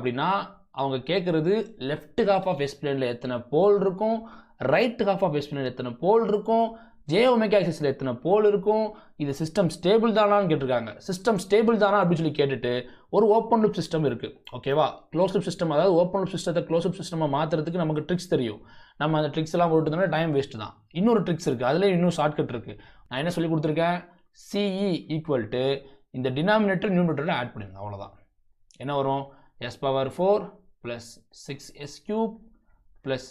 அப்படின்னா அவங்க கேட்குறது லெஃப்ட் ஹாஃப் ஆஃப் எஸ் பிளேனில் எத்தனை போல் இருக்கும், ரைட் ஹாஃப் ஆஃப் எஸ் பிளேனில் எத்தனை போல் இருக்கும், ஜே ஒமேகா ஆக்சிஸில் எத்தனை போல் இருக்கும், இது சிஸ்டம் ஸ்டேபிள் தானான்னு கேட்டிருக்காங்க. சிஸ்டம் ஸ்டேபிள் தானா அப்படின்னு சொல்லி கேட்டுட்டு ஒரு ஓப்பன் லூப் சிஸ்டம் இருக்குது, ஓகேவா. க்ளோஸ் லூப் சிஸ்டம், அதாவது ஓப்பன் லூப் சிஸ்டத்தை க்ளோஸ் லூப் சிஸ்டமாக மாற்றுறதுக்கு நமக்கு ட்ரிக்ஸ் தெரியும். நம்ம அந்த ட்ரிக்ஸ் எல்லாம் போட்டுட்டோம்னா டைம் வேஸ்ட் தான். இன்னொரு ட்ரிக்ஸ் இருக்குது, அதில் இன்னும் ஷார்ட்கட் இருக்குது. நான் என்ன சொல்லி கொடுத்துருக்கேன், சிஇ ஈக்குவல் டு இந்த டினாமினேட்டர் நியூமினேட்டரில் ஆட் பண்ணிடுங்க, அவ்வளோதான். என்ன வரும், s power 4 plus 6s cube plus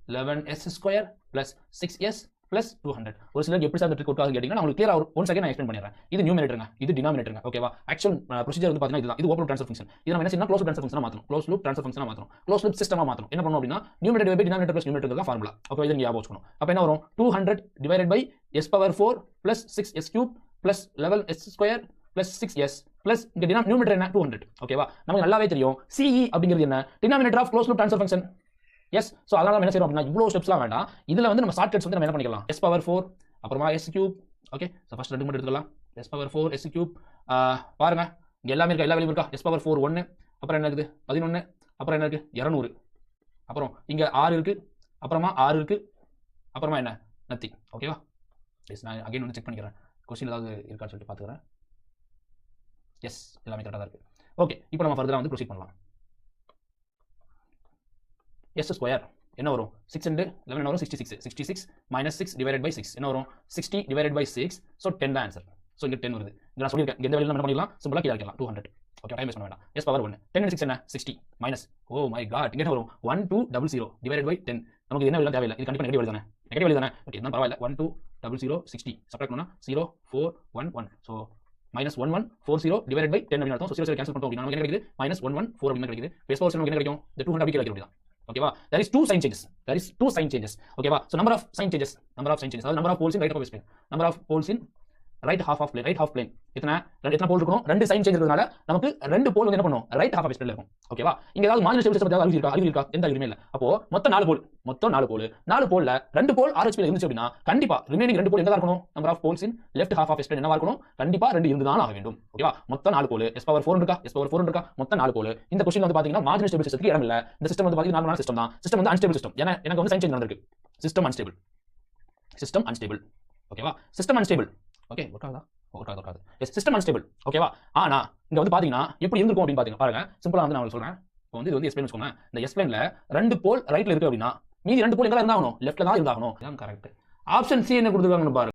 11s square plus 6s plus 200. ஒரு சிலருக்கு எப்படி சார் ட்ரிக் ஒர்க் ஆகுது கேட்டிங்கன்னா உங்களுக்கு கிளியரா ஒன் செகண்ட் நான் எக்ஸ்பிளைன் பண்ணிடுறேன். இது நியூமரேட்டருங்க, இது டினாமினேட்டருங்க, ஓகேவா. ஆக்சுவல் ப்ரொசீஜர் வந்து பார்த்தீங்கன்னா இதுதான். இது ஓப்பன் லூப் ட்ரான்ஸ்ஃபர் ஃபங்க்ஷன். இது நம்ம என்ன செய்யணும், க்ளோஸ் லூப் ட்ரான்ஸ்ஃபர் ஃபங்க்ஷனா மாற்றணும், க்ளோஸ் லூப் ட்ரான்ஸ்ஃபர் ஃபங்க்ஷனா மாற்றணும், க்ளோஸ் லூப் சிஸ்டமா மாற்றணும். என்ன பண்ணணும் அப்படின்னா numerator by denominator plus numerator தான் ஃபார்முலா, ஓகே. இதை ஞாபகம் வச்சுக்கணும். அப்போ என்ன வரும், 200 divided by s power 4 plus 6s cube plus 11s square plus 6s plus இங்க டினாமினேட்டர் என்ன 200, ஓகேவா. நமக்கு நல்லாவே தெரியும் CE அப்படிங்கிறது என்ன, denominator of close loop transfer function. Yes, so அதனால நம்ம என்ன செய்யறோம் அப்படின்னா இவ்வளோ ஸ்டெப்ஸ்லாம் வேண்டாம். இதில் வந்து நம்ம ஷார்ட்கட்ஸ் வந்து நம்ம என்ன பண்ணிக்கலாம், s power 4 அப்புறமா s cube, okay. So first ரெண்டு மட்டும் எடுத்துக்கலாம், s power 4 s cube. பாருங்க இங்கே எல்லாமே இருக்கா, எல்லா வேலையும் இருக்கா. s power 4 1, அப்புறம் என்ன இருக்குது 11, அப்புறம் என்ன இருக்குது 200, அப்புறம் இங்கே 6 இருக்குது, அப்புறமா 6 இருக்குது, அப்புறமா என்ன நத்திங், ஓகேவா. எஸ், நான் அகைன் வந்து செக் பண்ணிக்கிறேன் கொஸ்டின் ஏதாவது இருக்கான்னு சொல்லிட்டு பார்த்துக்கிறேன். எஸ், எல்லாமே கரெக்டாக தான் இருக்குது. ஓகே, இப்போ நம்ம ஃபர்தராக வந்து ப்ரொசீட் பண்ணலாம். எஸ் ஸ்கொயர் என்ன வரும், 6 and 11 என்ன வரும், 66. 66 minus 6 divided by 6 என்ன வரும், 60 divided by 6. ஸோ 10 தான் ஆன்சர். ஸோ இங்கே 10 வருது. இங்கே நான் சொல்லியிருக்கேன், எந்த வேலையில் நம்ம பண்ணிடலாம், சிம்பிளாக கீழே இருக்கலாம் 200, ஓகே. டைம் வேஸ்ட் பண்ண வேண்டாம். s power 1 10 and 6 என்ன 60 மைனஸ், ஓ மை காட், இங்கே என்ன வரும் 1200 divided by 10. நமக்கு என்ன வேலை தேவையில்லை, இது கண்டிப்பாக நெகட்டிவ் வேலை தானே, நெகட்டிவ் வேலை தானே, ஓகே. என்ன பரவாயில்ல, 1200 60 சப்ராக்ட் பண்ணா 0411. ஸோ -1140 divided by 10 அப்படின்னு அர்த்தம். ஸோ 0 கேன்சல் பண்ணிட்டோம் அப்படின்னா நமக்கு என்ன கிடைக்குது, -114 அப்படின்னு கிடைக்குது. s power நமக்கு என்ன கிடைக்கும், இந்த 200 அப்படி கிடைக்கும் அப்படிதான், ஓகேவா. there is two sign changes, ஓகேவா. so number of sign changes அதாவது number of poles in right half of plane, number of poles in right half of plane எத்தனை போல் இருக்கணும், ரெண்டு சைன் சேஞ்ச் இருக்கிறதுனால நமக்கு ரெண்டு போல் வந்து என்ன பண்ணும், ரைட் ஹாஃப் ஆஃப் ஸ்பேஸ்ல இருக்கும், ஓகேவா. இங்க ஏதாவது மார்ஜினல் ஸ்டேபிலிட்டி பத்தி அறிவு இருக்கா, எந்த அறிவுமே இல்ல. அப்போ மொத்தம் 4 போல்ல ரெண்டு போல் RHP ல இருந்துச்சு அப்படின்னா கண்டிப்பா ரிமைனிங் ரெண்டு போல் எங்க இருக்கணும், number of poles in left half of space என்னவா இருக்கணும், கண்டிப்பா ரெண்டு இருந்து தான் ஆக வேண்டும், ஓகேவா. மொத்தம் 4 போல், s power 4 இருக்கா, மொத்தம் 4 போல். இந்த क्वेश्चन வந்து பாத்தீங்கன்னா மார்ஜினல் ஸ்டேபிள் சிஸ்டத்துக்கு இடம் இல்ல. இந்த சிஸ்டம் வந்து பாத்தீங்கன்னா நார்மலான சிஸ்டம் தான். சிஸ்டம் வந்து அன்ஸ்டேபிள் சிஸ்டம். ஏன்னா எனக்கு வந்து சைன் சேஞ்ச் நடந்திருக்கு, சிஸ்டம் அன்ஸ்டேபிள், ஓகேவா. System unstable, okay. ஒர்க்காது. எஸ், சிஸ்டம் அன்ஸ்டேபிள், ஓகேவா. ஆனா இங்க வந்து பாத்தீங்கன்னா எப்படி இருந்திருக்கும் அப்படின்னு பாத்தீங்க பாருங்க. சிம்பிளா வந்து நான் உங்களுக்கு சொல்றேன். இப்போ வந்து இது வந்து எக்ஸ்பிளைன் வச்சுக்கோங்க. இந்த எஸ் பிளேன்ல ரெண்டு போல் ரைட்ல இருக்கு அப்படின்னா மீதி ரெண்டு போல் எங்க இருந்தாகணும், லெஃப்ட்ல தான் இருந்தாகணும். இதான் கரெக்ட். ஆப்ஷன் சி என்ன கொடுத்துருக்காங்கன்னு பாருங்க.